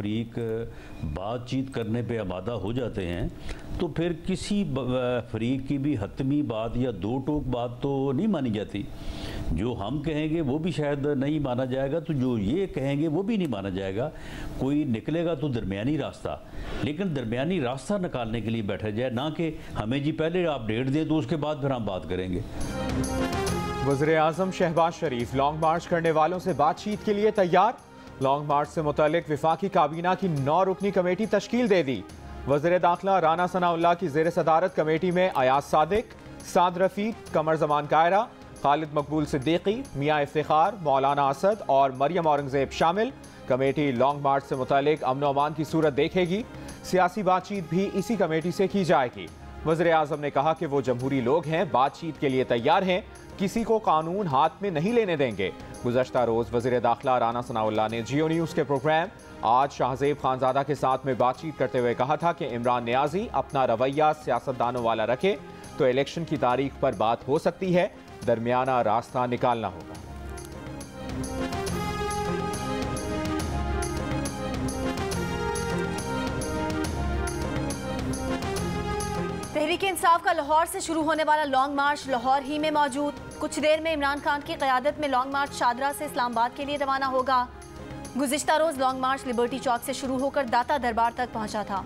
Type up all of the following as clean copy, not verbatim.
फरीक बातचीत करने पे आमादा हो जाते हैं तो फिर किसी फरीक की भी हतमी बात या दो टोक बात तो नहीं मानी जाती। जो हम कहेंगे वो भी शायद नहीं माना जाएगा, तो जो ये कहेंगे वो भी नहीं माना जाएगा। कोई निकलेगा तो दरमियानी रास्ता, लेकिन दरमियानी रास्ता निकालने के लिए बैठा जाए, ना कि हमें जी पहले आप डेट दें तो उसके बाद फिर हम बात करेंगे। वज़ीर-ए-आज़म शहबाज शरीफ लॉन्ग मार्च करने वालों से बातचीत के लिए तैयार। लॉन्ग मार्च से मुतालिक विफाकी काबीना की 9 रुकनी कमेटी तश्कील दे दी। वज़ीर दाखिला राना सनाउल्लाह की ज़ेर सदारत कमेटी में अयाज सादिक, साद रफ़ीक, कमर ज़मान कायरा, खालिद मकबूल सिद्दीकी, मियाँ इफ्तिखार, मौलाना असद और मरियम औरंगज़ेब शामिल। कमेटी लॉन्ग मार्च से मुतालिक अमन अमान की सूरत देखेगी। सियासी बातचीत भी इसी कमेटी से की जाएगी। वज़ीर-ए-आज़म ने कहा कि वो जमहूरी लोग हैं, बातचीत के लिए तैयार हैं, किसी को कानून हाथ में नहीं लेने देंगे। गुज़श्ता रोज़ वज़ीर दाखिला राना सनाउल्लाह ने जियो न्यूज़ के प्रोग्राम आज शाहज़ेब खानज़ादा के साथ में बातचीत करते हुए कहा था कि इमरान नियाज़ी अपना रवैया सियासतदानों वाला रखे तो इलेक्शन की तारीख पर बात हो सकती है, दरमियाना रास्ता निकालना होगा। तहरीक इंसाफ का लाहौर से शुरू होने वाला लॉन्ग मार्च लाहौर ही में मौजूद। कुछ देर में इमरान खान की क़यादत में लॉन्ग मार्च शादरा से इस्लामाबाद के लिए रवाना होगा। गुज़िश्ता रोज़ लॉन्ग मार्च लिबर्टी चौक से शुरू होकर दाता दरबार तक पहुंचा था।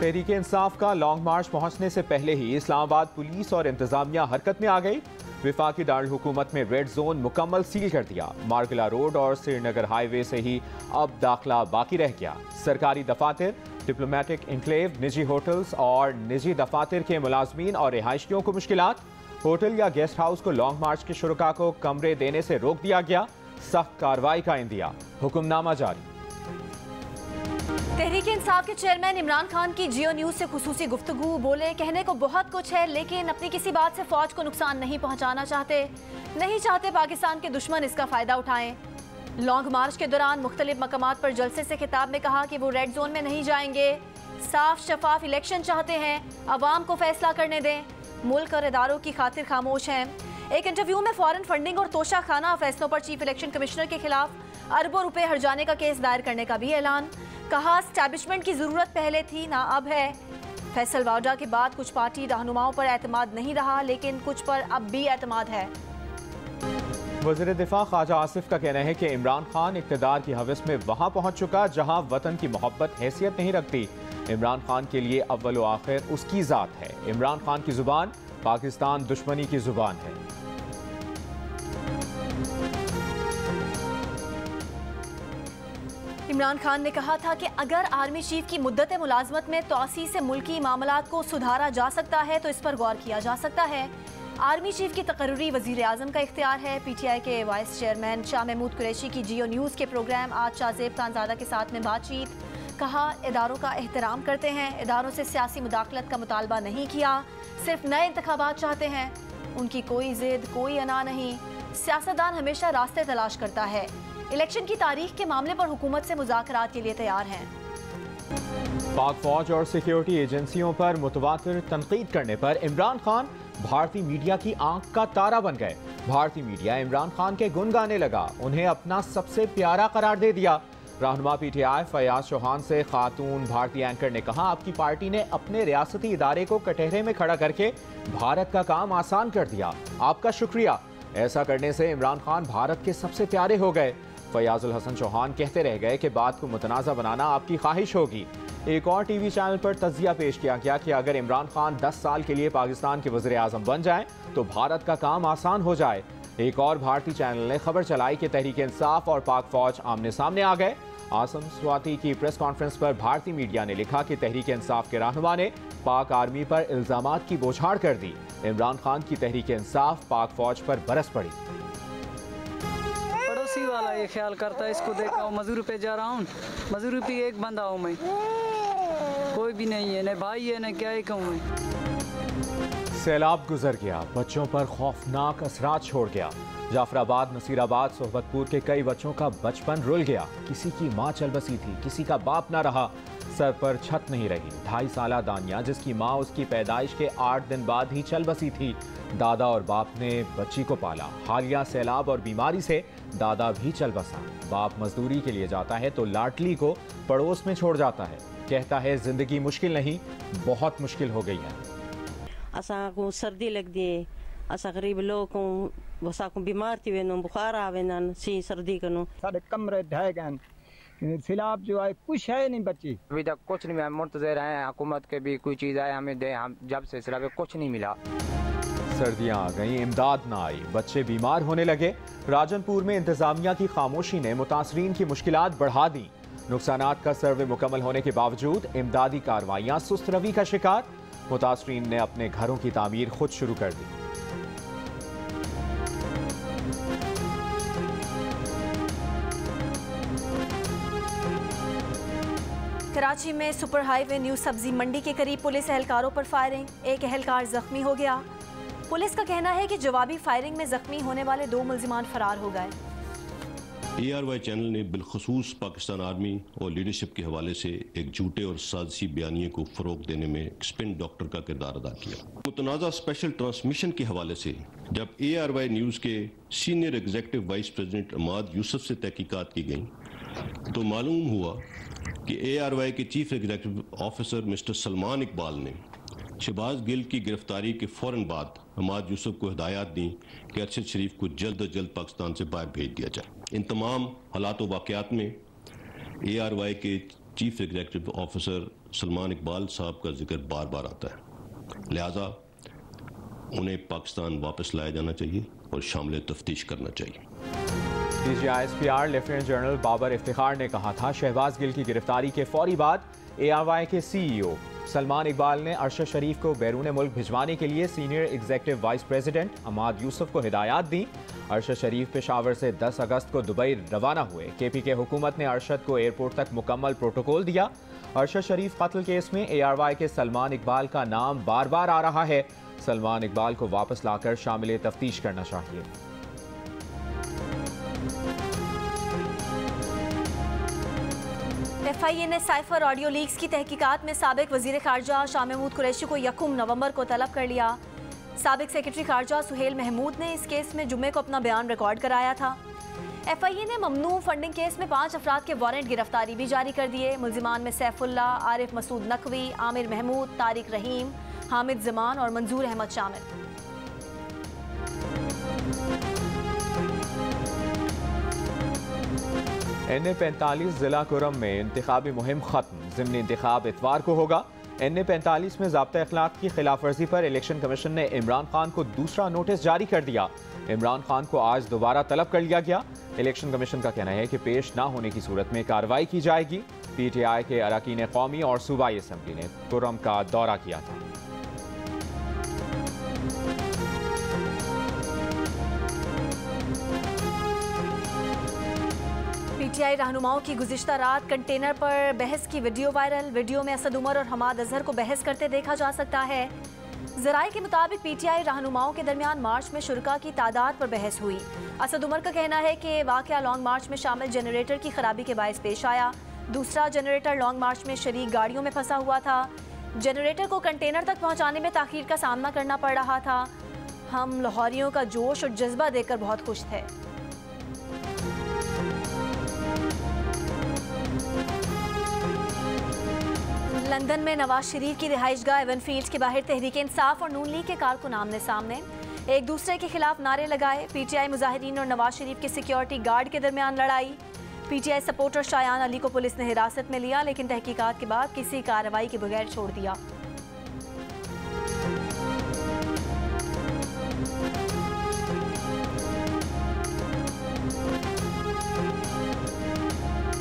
तहरीक इंसाफ का लॉन्ग मार्च पहुंचने से पहले ही इस्लामाबाद पुलिस और इंतजामिया हरकत में आ गई। विफाकी दारुल हुकूमत में रेड जोन मुकम्मल सील कर दिया। मार्गला रोड और श्रीनगर हाईवे से ही अब दाखिला बाकी रह गया। सरकारी दफातर, डिप्लोमेटिक इनक्लेव, निजी होटल्स और निजी दफातर के मुलाजमीन और रिहायशियों को मुश्किलात। होटल या गेस्ट हाउस को लॉन्ग मार्च के शुरका को कमरे देने से रोक दिया गया। सख्त कार्रवाई का इंदिया, हुक्मनामा जारी। तहरीक इंसाफ के चेयरमैन इमरान खान की जियो न्यूज़ से खुसूसी गुफ्तगू। बोले, कहने को बहुत कुछ है लेकिन अपनी किसी बात से फौज को नुकसान नहीं पहुंचाना चाहते, नहीं चाहते पाकिस्तान के दुश्मन इसका फायदा उठाएं। लॉन्ग मार्च के दौरान मुख्तलिफ मकामात पर जलसे से खिताब में कहा कि वो रेड जोन में नहीं जाएंगे, साफ शफाफ इलेक्शन चाहते हैं, अवाम को फैसला करने दें, मुल्क और इदारों की खातिर खामोश हैं। एक इंटरव्यू में फॉरेन फंडिंग और तोशा खाना फैसलों पर चीफ इलेक्शन कमिश्नर के खिलाफ अरबों रुपए हर्जाने का केस दायर करने का भी ऐलान। कहा, एस्टैब्लिशमेंट की जरूरत पहले थी ना अब है। फैसल वार्डा के बाद कुछ पार्टी रहनुमाओं पर एतमाद नहीं रहा लेकिन कुछ पर अब भी एतमाद है। वज़ीर दिफा ख्वाजा आसिफ का कहना है कि इमरान खान इक़्तिदार की हवस में वहाँ पहुँच चुका जहाँ वतन की मोहब्बत हैसियत नहीं रखती। इमरान खान के लिए अव्वल व आखिर उसकी ज़ात है। इमरान खान की ज़ुबान पाकिस्तान दुश्मनी की ज़ुबान है। इमरान खान ने कहा था कि अगर आर्मी चीफ की मुद्दत मुलाजमत में तोसी से मुल्की मामलात को सुधारा जा सकता है तो इस पर गौर किया जा सकता है। आर्मी चीफ की तकर्री वज़ीर आज़म का इख्तियार है। PTI के वाइस चेयरमैन शाह महमूद कुरैशी की जियो न्यूज़ के प्रोग्राम आज शाहज़ेब खानज़ादा के साथ में बातचीत। कहा, इदारों का एहतराम करते हैं, इदारों से सियासी मुदाखलत का मुतालबा नहीं किया, सिर्फ नए इंतखाबात चाहते हैं। उनकी कोई जिद, कोई अना नहीं। सियासतदान हमेशा रास्ते तलाश करता है। इलेक्शन की तारीख के मामले पर हुकूमत से मुज़ाकरात के लिए तैयार हैं। पाक फौज और सिक्योरिटी एजेंसियों पर मुतवातिर तनकीद करने पर इमरान खान भारतीय मीडिया की आंख का तारा बन गए। भारतीय मीडिया इमरान खान के गुन गाने लगा, उन्हें अपना सबसे प्यारा करार दे दिया। रहनुमा PTI फयाज चौहान से खातून भारतीय एंकर ने कहा, आपकी पार्टी ने अपने रियासती इदारे को कटहरे में खड़ा करके भारत का काम आसान कर दिया, आपका शुक्रिया। ऐसा करने से इमरान खान भारत के सबसे प्यारे हो गए। फयाजुल हसन चौहान कहते रह गए कि बात को मुतनाज़ा बनाना आपकी ख्वाहिश होगी। एक और टीवी चैनल पर तज़िया पेश किया गया कि अगर इमरान खान 10 साल के लिए पाकिस्तान के वज़ीर आज़म बन जाएं तो भारत का काम आसान हो जाए। एक और भारतीय चैनल ने खबर चलाई कि तहरीक इंसाफ और पाक फौज आमने सामने आ गए। आसम स्वाति की प्रेस कॉन्फ्रेंस पर भारतीय मीडिया ने लिखा कि तहरीक इंसाफ के रहनुमा ने पाक आर्मी पर इल्जामात की बौछार कर दी। इमरान खान की तहरीक इंसाफ पाक फौज पर बरस पड़ी। पड़ोसी वाला ये ख्याल करता है, इसको देखा हूँ मजदूरी पे जा रहा हूँ, मजदूरी पे एक बंदा हूँ मैं, कोई भी नहीं है, न भाई है न क्या ही कहूँ मैं। सैलाब गुजर गया, बच्चों पर खौफनाक असरात छोड़ गया। जाफराबाद, नसीराबाद, सोहबतपुर के कई बच्चों का बचपन रुल गया। किसी की माँ चल बसी थी, किसी का बाप ना रहा, सर पर छत नहीं रही। 2.5 साला दानिया, जिसकी माँ उसकी पैदाइश के 8 दिन बाद ही चल बसी थी, दादा और बाप ने बच्ची को पाला। हालिया सैलाब और बीमारी से दादा भी चल बसा। बाप मजदूरी के लिए जाता है तो लाडली को पड़ोस में छोड़ जाता है। कहता है जिंदगी मुश्किल नहीं, बहुत मुश्किल हो गई है। असा को सर्दी लग दी, असा गरीब लोग को वसा को बीमार थी वेनो, बुखार आवे ना सी सर्दी कनो। सारे कमरे ढह गए, सिलाब जो है कुछ है नहीं बच्ची। अभी तक कुछ नहीं मिला, मुंतज़िर हैं हुकूमत के भी कोई चीज़ आए हमें दे, हम जब से सिलाब कुछ नहीं मिला। सर्दियां आ गई, इमदाद ना आई, बच्चे बीमार होने लगे। राजनपुर में इंतजामिया की खामोशी ने मुतासरीन की मुश्किलात बढ़ा दी। नुकसानात का सर्वे मुकम्मल होने के बावजूद इमदादी कार्रवाइयां सुस्त रवी का शिकार। मुतासरीन ने अपने घरों की तामीर खुद शुरू कर दी। कराची में सुपर हाईवे न्यू सब्जी मंडी के करीब पुलिस एहलकारों पर फायरिंग। एक एहलकार जख्मी हो गया। पुलिस का कहना है कि जवाबी फायरिंग में जख्मी होने वाले 2 मुल्जिमान फरार हो गए। ARY चैनल ने बिलखसूस पाकिस्तान आर्मी और लीडरशिप के हवाले से एक झूठे और साजिशी बयानिए को फ़रोग देने में एक स्पिन डॉक्टर का किरदार अदा किया। मुतनाज़ा स्पेशल ट्रांसमिशन के हवाले से जब ARY न्यूज़ के senior executive vice president Amad Yusuf से तहकीकात की गई तो मालूम हुआ कि ARY के chief executive officer mister Salman Iqbal ने शहबाज गिल की गिरफ्तारी के फ़ौरन बाद अमाद यूसुफ को हिदायत दी कि अरशद शरीफ को जल्द अज जल्द पाकिस्तान से बाहर भेज दिया जाए। इन तमाम हालात व वाक़यात में ARY के chief executive officer Salman Iqbal साहब का जिक्र बार बार आता है, लिहाजा उन्हें पाकिस्तान वापस लाया जाना चाहिए और शामिल तफ्तीश करना चाहिए। DGISPR lieutenant general Babar Iftikhar ने कहा था शहबाज गिल की गिरफ्तारी के फौरी बाद ARY के CEO सलमान इकबाल ने अरशद शरीफ को बैरून मुल्क भिजवाने के लिए senior executive vice president Amad Yusuf को हिदायत दी। अरशद शरीफ पेशावर से 10 अगस्त को दुबई रवाना हुए। KPK हुकूमत ने अरशद को एयरपोर्ट तक मुकम्मल प्रोटोकॉल दिया। अरशद शरीफ कत्ल केस में ARY के सलमान इकबाल का नाम बार बार आ रहा है। सलमान इकबाल को वापस लाकर शामिल तफ्तीश करना चाहिए। FIA ने साइफर ऑडियो लीक्स की तहकीकात में साबिक वजीर खारजा शाह महमूद कुरैशी को 1 नवंबर को तलब कर लिया। साबिक सेक्रेटरी खारजा सुहेल महमूद ने इस केस में जुम्मे को अपना बयान रिकॉर्ड कराया था। FIA ने ममनू फंडिंग केस में 5 अफराद के वारंट गिरफ्तारी भी जारी कर दिए। मुल्जिमान में सैफुल्ला, आरिफ मसूद नकवी, आमिर महमूद, तारिक रहीम, हामिद जमान और मंजूर अहमद शामिल। NA-45 जिला कुरम में इंतखाबी मुहिम खत्म। ज़िमनी इंतखाब इतवार को होगा। NA-45 में ज़ाब्ता अखलाक की खिलाफ वर्जी पर इलेक्शन कमीशन ने इमरान खान को दूसरा नोटिस जारी कर दिया। इमरान खान को आज दोबारा तलब कर लिया गया। इलेक्शन कमीशन का कहना है कि पेश ना होने की सूरत में कार्रवाई की जाएगी। PTI के अरकान कौमी और सूबाई असम्बली ने कुरम का दौरा किया था। PTI रहनुमाओं की गुज़िश्ता रात कंटेनर पर बहस की वीडियो वायरल। वीडियो में असद उमर और हमाद अजहर को बहस करते देखा जा सकता है। ज़राए के मुताबिक PTI रहनुमाओं के दरमियान मार्च में शुरका की तादाद पर बहस हुई। असद उमर का कहना है कि वाक़या लॉन्ग मार्च में शामिल जनरेटर की खराबी के बायस पेश आया। दूसरा जनरेटर लॉन्ग मार्च में शरीक गाड़ियों में फंसा हुआ था। जनरेटर को कंटेनर तक पहुँचाने में ताख़ीर का सामना करना पड़ रहा था। हम लाहौरियों का जोश और जज्बा देखकर बहुत खुश थे। लंदन में नवाज शरीफ की रिहाइशगाह एवनफील्ड के बाहर तहरीक इंसाफ और नून लीग के कारकुन आमने सामने एक दूसरे के खिलाफ नारे लगाए। PTI मुजाहिरीन और नवाज शरीफ के सिक्योरिटी गार्ड के दरमियान लड़ाई। PTI सपोर्टर शायान अली को पुलिस ने हिरासत में लिया, लेकिन तहकीकात के बाद किसी कार्रवाई के बगैर छोड़ दिया।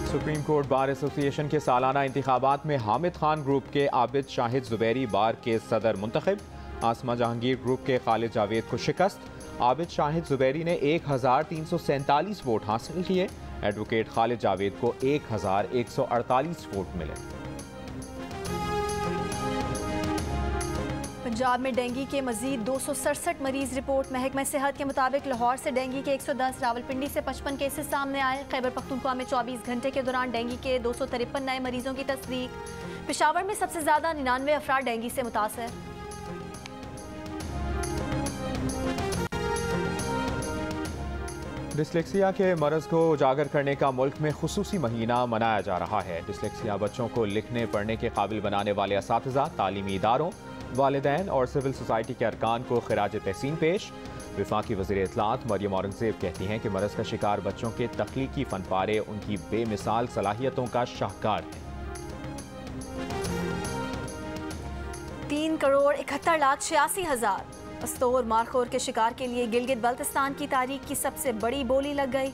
सुप्रीम कोर्ट बार एसोसिएशन के सालाना इंतखाबात में हामिद खान ग्रुप के आबिद शाहिद जुबैरी बार के सदर मुंतखब। आसमा जहांगीर ग्रुप के खालिद जावेद को शिकस्त। आबिद शाहिद जुबैरी ने 1347 वोट हासिल किए। एडवोकेट खालिद जावेद को 1148 वोट मिले। पंजाब में डेंगू के मजीद 267 मरीज रिपोर्ट। महकमा सेहत के मुताबिक लाहौर से डेंगू के 110, रावलपिंडी से 55 केसेस सामने आए। खैबर पख्तूनख्वा में 24 घंटे के दौरान डेंगू के 253 नए मरीजों की तस्दीक। पेशावर में सबसे ज्यादा 99 अफराद डेंगू से मुतासर। डिस्लेक्सिया के मरज को उजागर करने का मुल्क में खुसूसी महीना मनाया जा रहा है। डिस्लेक्सिया बच्चों को लिखने पढ़ने के काबिल बनाने वाले असातिज़ा, तालीमी इदारों, वालिदैन और सिविल सोसाइटी के अरकान को खिराज तहसीन पेश। वफाकी वज़ीर इत्तलात मरियम औरंगज़ेब कहती हैं कि मरज का शिकार बच्चों के तख्लीकी फनपारे उनकी बेमिसाल सलाहियतों का शाहकार है। 3,71,86,000 अस्तोर मारखोर के शिकार के लिए गिलगित बल्तिस्तान की तारीख की सबसे बड़ी बोली लग गई।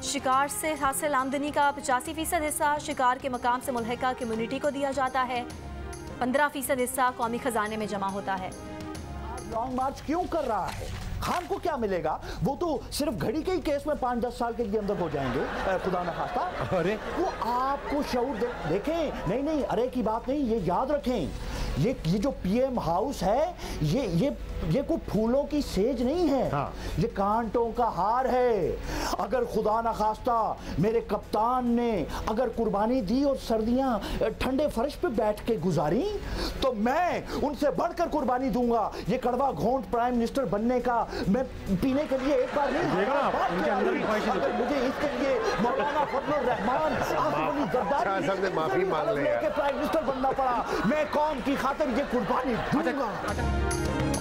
शिकार से हासिल आमदनी का 85% हिस्सा शिकार के मकाम से मुल्हिका कम्युनिटी को दिया जाता है। 15% हिस्सा कौमी खजाने में जमा होता है। लॉन्ग मार्च क्यों कर रहा है? खान को क्या मिलेगा? वो तो सिर्फ घड़ी के ही केस में 5-10 साल के अंदर हो जाएंगे, खुदा न खास्ता। अरे वो आपको शऊर देखें, नहीं अरे की बात नहीं, ये याद रखें, ये जो पीएम हाउस है ये कोई फूलों की सेज नहीं है। हाँ। ये कांटों का हार है। अगर खुदा न खास्ता मेरे कप्तान ने अगर कुर्बानी दी और सर्दियां ठंडे फर्श पे बैठ के गुजारी तो मैं उनसे बढ़कर कुर्बानी दूंगा। ये कड़वा घोंट प्राइम मिनिस्टर बनने का मैं पीने के लिए एक बार नहीं, अगर मुझे इसके लिए मौलाना फजलुर रहमान जरदारी माफी मांग ले के प्राइम मिनिस्टर बनना पड़ा, मैं कौम की खातिर ये कुर्बानी दूंगा।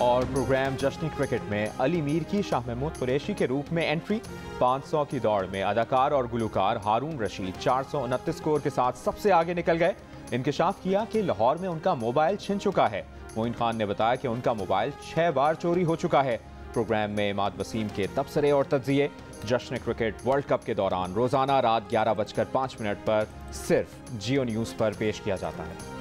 और प्रोग्राम जश्न क्रिकेट में अली मीर की शाह महमूद कुरैशी के रूप में एंट्री। 500 की दौड़ में अदाकार और गुलकार हारून रशीद 429 स्कोर के साथ सबसे आगे निकल गए। इंकशाफ किया कि लाहौर में उनका मोबाइल छिन चुका है। मोइन खान ने बताया कि उनका मोबाइल 6 बार चोरी हो चुका है। प्रोग्राम में इमाद वसीम के तबसरे और तज्जिए जश्न क्रिकेट वर्ल्ड कप के दौरान रोजाना रात 11:05 पर सिर्फ जियो न्यूज़ पर पेश किया जाता है।